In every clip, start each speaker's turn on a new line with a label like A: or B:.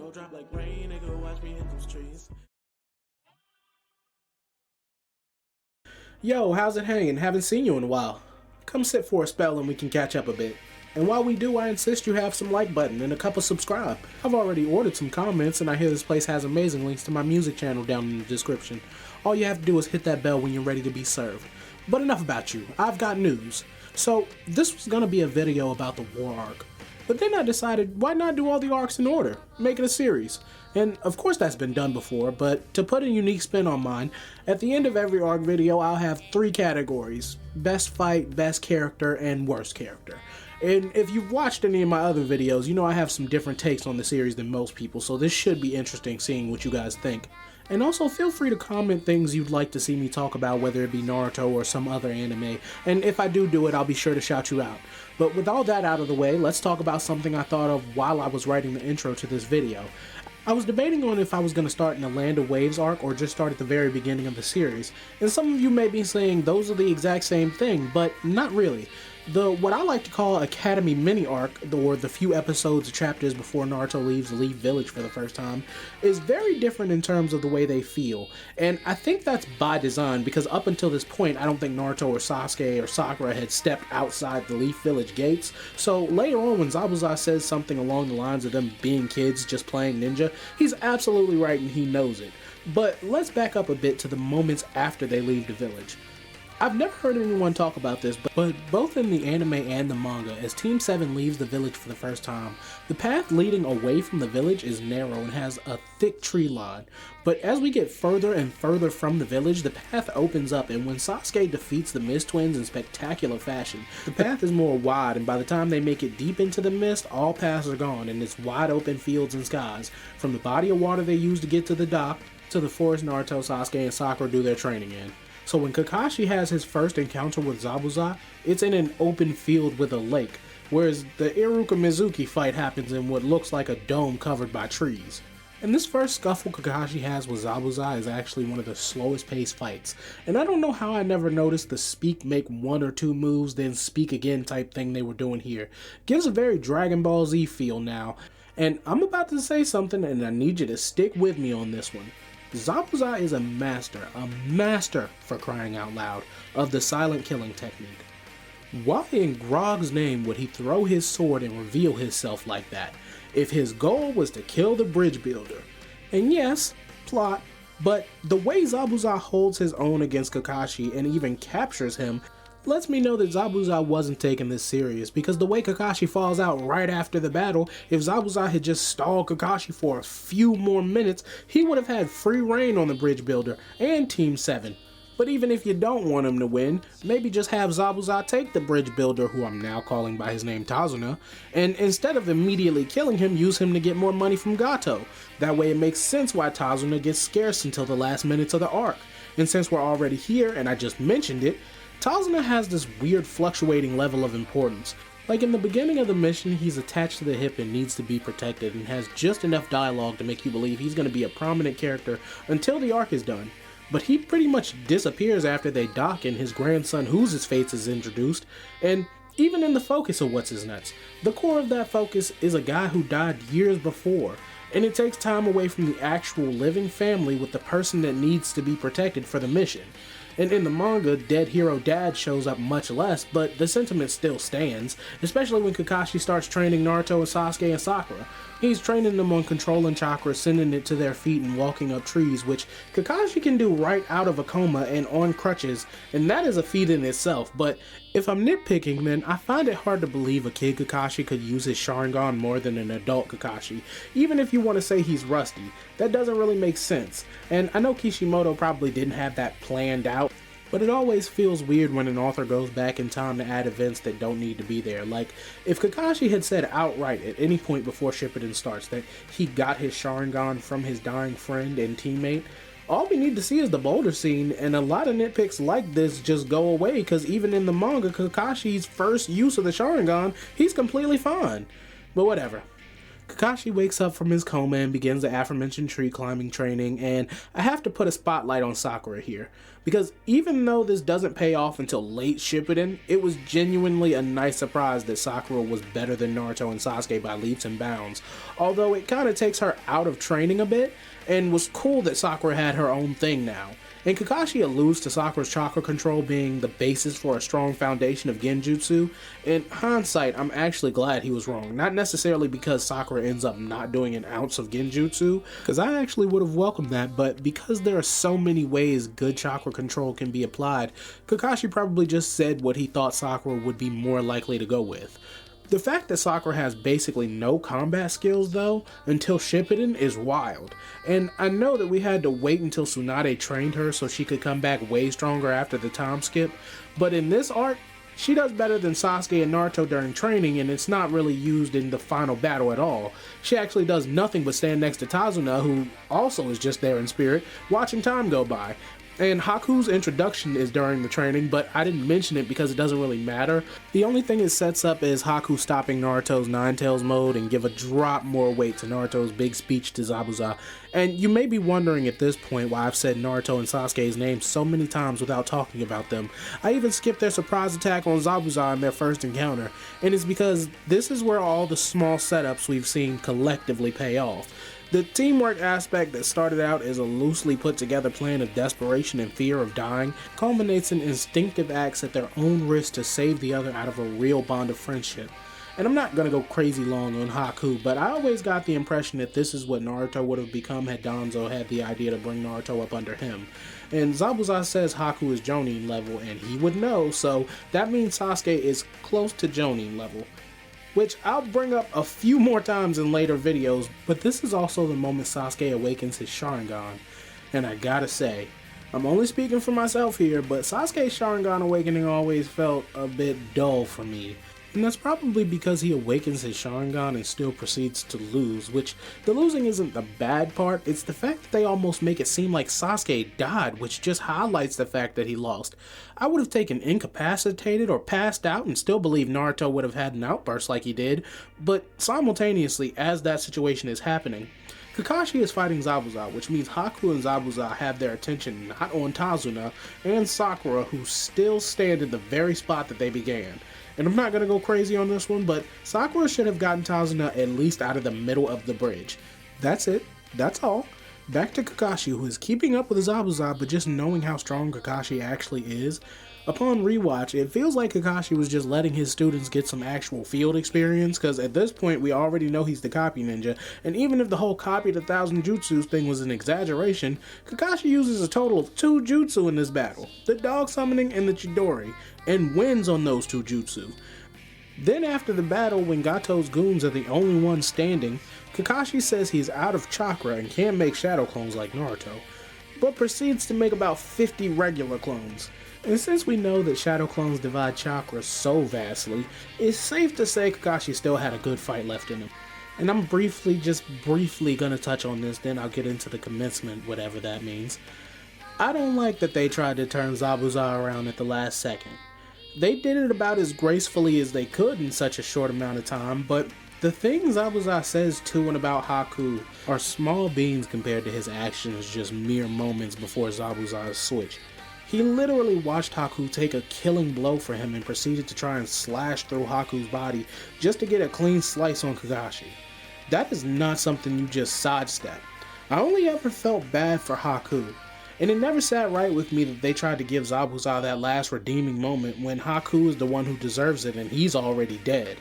A: Go drop like rain, nigga, watch me hit those trees.
B: Yo, how's it hanging? Haven't seen you in a while. Come sit for a spell and we can catch up a bit. And while we do, I insist you have some like button and a couple subscribe. I've already ordered some comments and I hear this place has amazing links to my music channel down in the description. All you have to do is hit that bell when you're ready to be served. But enough about you, I've got news. So, this was gonna be a video about the war arc. But then I decided, why not do all the arcs in order? Make it a series. And of course that's been done before, but to put a unique spin on mine, at the end of every arc video I'll have 3 categories: best fight, best character, and worst character. And if you've watched any of my other videos, you know I have some different takes on the series than most people, so this should be interesting seeing what you guys think. And also feel free to comment things you'd like to see me talk about, whether it be Naruto or some other anime, and if I do it, I'll be sure to shout you out. But with all that out of the way, let's talk about something I thought of while I was writing the intro to this video. I was debating on if I was going to start in the Land of Waves arc or just start at the very beginning of the series, and some of you may be saying those are the exact same thing, but not really. The what I like to call Academy mini arc, or the few episodes or chapters before Naruto leaves the Leaf Village for the first time, is very different in terms of the way they feel, and I think that's by design because up until this point I don't think Naruto or Sasuke or Sakura had stepped outside the Leaf Village gates, so later on when Zabuza says something along the lines of them being kids just playing ninja, he's absolutely right and he knows it. But let's back up a bit to the moments after they leave the village. I've never heard anyone talk about this, but both in the anime and the manga, as Team 7 leaves the village for the first time, the path leading away from the village is narrow and has a thick tree line. But as we get further and further from the village, the path opens up, and when Sasuke defeats the Mist Twins in spectacular fashion, the path is more wide, and by the time they make it deep into the mist, all paths are gone, and it's wide open fields and skies, from the body of water they use to get to the dock, to the forest Naruto, Sasuke, and Sakura do their training in. So when Kakashi has his first encounter with Zabuza, it's in an open field with a lake, whereas the Iruka Mizuki fight happens in what looks like a dome covered by trees. And this first scuffle Kakashi has with Zabuza is actually one of the slowest paced fights, and I don't know how I never noticed the speak make 1 or 2 moves then speak again type thing they were doing here. Gives a very Dragon Ball Z feel now, and I'm about to say something and I need you to stick with me on this one. Zabuza is a master for crying out loud, of the silent killing technique. Why in Grog's name would he throw his sword and reveal himself like that, if his goal was to kill the bridge builder? And yes, plot, but the way Zabuza holds his own against Kakashi and even captures him lets me know that Zabuza wasn't taking this serious, because the way Kakashi falls out right after the battle, if Zabuza had just stalled Kakashi for a few more minutes, he would have had free reign on the bridge builder and Team 7. But even if you don't want him to win, maybe just have Zabuza take the bridge builder, who I'm now calling by his name Tazuna, and instead of immediately killing him, use him to get more money from Gato. That way it makes sense why Tazuna gets scarce until the last minutes of the arc. And since we're already here, and I just mentioned it, Tazuna has this weird fluctuating level of importance. Like in the beginning of the mission, he's attached to the hip and needs to be protected and has just enough dialogue to make you believe he's going to be a prominent character until the arc is done. But he pretty much disappears after they dock and his grandson Who's Face is introduced, and even in the focus of What's His Nuts, the core of that focus is a guy who died years before, and it takes time away from the actual living family with the person that needs to be protected for the mission. And in the manga, Dead Hero Dad shows up much less, but the sentiment still stands, especially when Kakashi starts training Naruto and Sasuke and Sakura. He's training them on controlling chakra, sending it to their feet and walking up trees, which Kakashi can do right out of a coma and on crutches, and that is a feat in itself. But if I'm nitpicking, then I find it hard to believe a kid Kakashi could use his Sharingan more than an adult Kakashi, even if you want to say he's rusty. That doesn't really make sense, and I know Kishimoto probably didn't have that planned out, but it always feels weird when an author goes back in time to add events that don't need to be there. Like, if Kakashi had said outright at any point before Shippuden starts that he got his Sharingan from his dying friend and teammate, all we need to see is the boulder scene, and a lot of nitpicks like this just go away, because even in the manga, Kakashi's first use of the Sharingan, he's completely fine. But whatever. Kakashi wakes up from his coma and begins the aforementioned tree climbing training, and I have to put a spotlight on Sakura here, because even though this doesn't pay off until late Shippuden, it was genuinely a nice surprise that Sakura was better than Naruto and Sasuke by leaps and bounds, although it kinda takes her out of training a bit, and was cool that Sakura had her own thing now. And Kakashi alludes to Sakura's chakra control being the basis for a strong foundation of genjutsu. In hindsight, I'm actually glad he was wrong. Not necessarily because Sakura ends up not doing an ounce of genjutsu, because I actually would have welcomed that, but because there are so many ways good chakra control can be applied, Kakashi probably just said what he thought Sakura would be more likely to go with. The fact that Sakura has basically no combat skills though, until Shippuden, is wild. And I know that we had to wait until Tsunade trained her so she could come back way stronger after the time skip, but in this arc, she does better than Sasuke and Naruto during training, and it's not really used in the final battle at all. She actually does nothing but stand next to Tazuna, who also is just there in spirit, watching time go by. And Haku's introduction is during the training, but I didn't mention it because it doesn't really matter. The only thing it sets up is Haku stopping Naruto's Ninetales mode and give a drop more weight to Naruto's big speech to Zabuza. And you may be wondering at this point why I've said Naruto and Sasuke's names so many times without talking about them. I even skipped their surprise attack on Zabuza in their first encounter, and it's because this is where all the small setups we've seen collectively pay off. The teamwork aspect that started out as a loosely put together plan of desperation and fear of dying culminates in instinctive acts at their own risk to save the other out of a real bond of friendship. And I'm not going to go crazy long on Haku, but I always got the impression that this is what Naruto would have become had Danzo had the idea to bring Naruto up under him. And Zabuza says Haku is Jonin level, and he would know, so that means Sasuke is close to Jonin level, which I'll bring up a few more times in later videos, but this is also the moment Sasuke awakens his Sharingan. And I gotta say, I'm only speaking for myself here, but Sasuke's Sharingan awakening always felt a bit dull for me. And that's probably because he awakens his Sharingan and still proceeds to lose, which the losing isn't the bad part, it's the fact that they almost make it seem like Sasuke died, which just highlights the fact that he lost. I would have taken incapacitated or passed out and still believe Naruto would have had an outburst like he did, but simultaneously, as that situation is happening, Kakashi is fighting Zabuza, which means Haku and Zabuza have their attention not on Tazuna and Sakura, who still stand in the very spot that they began. And I'm not going to go crazy on this one, but Sakura should have gotten Tazuna at least out of the middle of the bridge. That's it. That's all. Back to Kakashi, who is keeping up with Zabuza, but just knowing how strong Kakashi actually is. Upon rewatch, it feels like Kakashi was just letting his students get some actual field experience, because at this point we already know he's the copy ninja, and even if the whole copy the 1,000 jutsus thing was an exaggeration, Kakashi uses a total of 2 jutsu in this battle, the dog summoning and the Chidori, and wins on those 2 jutsu. Then after the battle, when Gato's goons are the only ones standing, Kakashi says he's out of chakra and can't make shadow clones like Naruto, but proceeds to make about 50 regular clones. And since we know that shadow clones divide chakra so vastly, it's safe to say Kakashi still had a good fight left in him. And I'm briefly gonna touch on this, then I'll get into the commencement, whatever that means. I don't like that they tried to turn Zabuza around at the last second. They did it about as gracefully as they could in such a short amount of time, but the things Zabuza says to and about Haku are small beans compared to his actions just mere moments before Zabuza's switch. He literally watched Haku take a killing blow for him and proceeded to try and slash through Haku's body just to get a clean slice on Kakashi. That is not something you just sidestep. I only ever felt bad for Haku, and it never sat right with me that they tried to give Zabuza that last redeeming moment when Haku is the one who deserves it and he's already dead.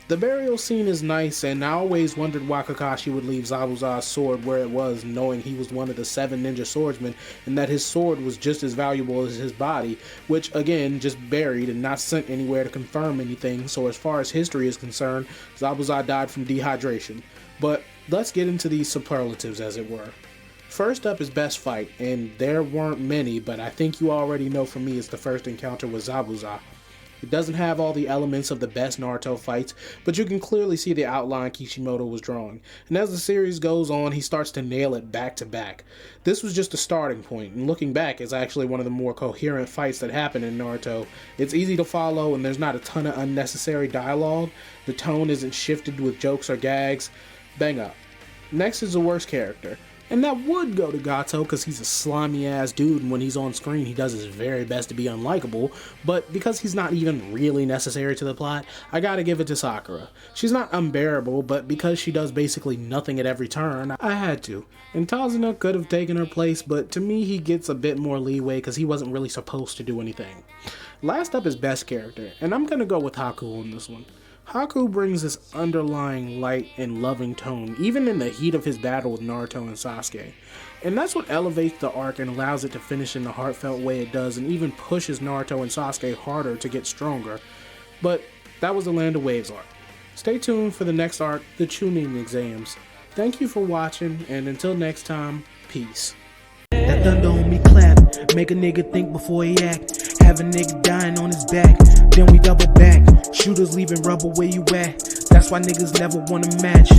B: The burial scene is nice, and I always wondered why Kakashi would leave Zabuza's sword where it was, knowing he was one of the 7 ninja swordsmen, and that his sword was just as valuable as his body, which again, just buried and not sent anywhere to confirm anything, so as far as history is concerned, Zabuza died from dehydration. But let's get into these superlatives, as it were. First up is best fight, and there weren't many, but I think you already know for me it's the first encounter with Zabuza. It doesn't have all the elements of the best Naruto fights, but you can clearly see the outline Kishimoto was drawing. And as the series goes on, he starts to nail it back to back. This was just a starting point, and looking back, it's actually one of the more coherent fights that happen in Naruto. It's easy to follow, and there's not a ton of unnecessary dialogue. The tone isn't shifted with jokes or gags. Bang up. Next is the worst character. And that would go to Gato because he's a slimy ass dude, and when he's on screen he does his very best to be unlikable, but because he's not even really necessary to the plot, I gotta give it to Sakura. She's not unbearable, but because she does basically nothing at every turn, I had to. And Tazuna could have taken her place, but to me he gets a bit more leeway because he wasn't really supposed to do anything. Last up is best character, and I'm gonna go with Haku on this one. Haku brings this underlying light and loving tone, even in the heat of his battle with Naruto and Sasuke. And that's what elevates the arc and allows it to finish in the heartfelt way it does, and even pushes Naruto and Sasuke harder to get stronger. But that was the Land of Waves arc. Stay tuned for the next arc, the Chunin exams. Thank you for watching, and until next time, peace.
C: That thunder on me clap, make a nigga think before he act. Have a nigga dying on his back, then we double back. Shooters leaving rubber where you at, that's why niggas never wanna match.